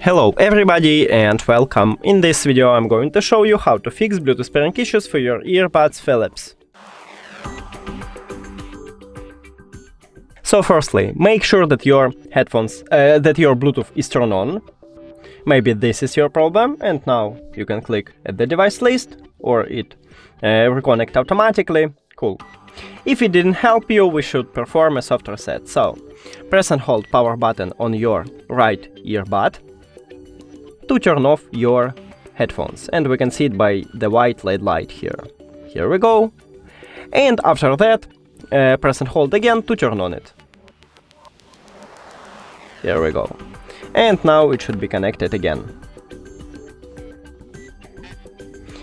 Hello everybody and welcome. In this video I'm going to show you how to fix Bluetooth pairing issues for your earbuds Philips. So firstly, make sure that your Bluetooth is turned on. Maybe this is your problem, and now you can click at the device list or it reconnect automatically. Cool. If it didn't help you, we should perform a soft reset. So press and hold power button on your right earbud to turn off your headphones, and we can see it by the white LED light here. Here we go. And after that, press and hold again to turn on it. Here we go. And now it should be connected again.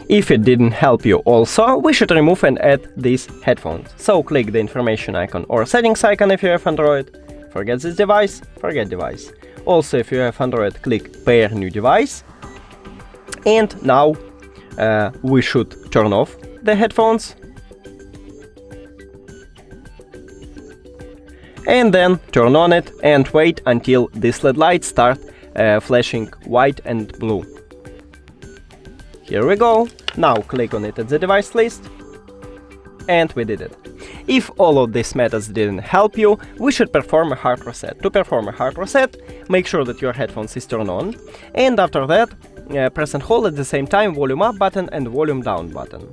If it didn't help you also, we should remove and add these headphones. So click the information icon or settings icon if you have Android. Forget this device, forget device. Also, if you have Android, click pair new device. And now we should turn off the headphones. And then turn on it and wait until this LED light start flashing white and blue. Here we go. Now click on it at the device list. And we did it. If all of these methods didn't help you, we should perform a hard reset. To perform a hard reset, make sure that your headphones is turned on, and after that, press and hold at the same time volume up button and volume down button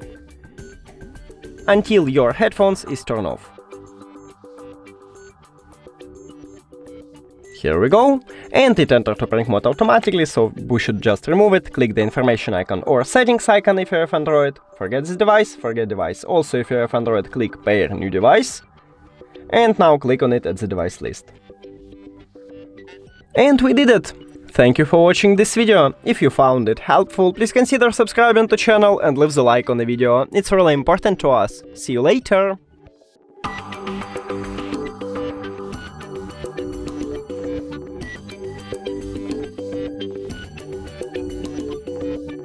until your headphones is turned off. Here we go, and it entered operating mode automatically, so we should just remove it. Click the information icon or settings icon if you have Android. Forget this device, forget device. Also, if you have Android, click pair new device. And now click on it at the device list. And we did it! Thank you for watching this video. If you found it helpful, please consider subscribing to the channel and leave the like on the video. It's really important to us. See you later!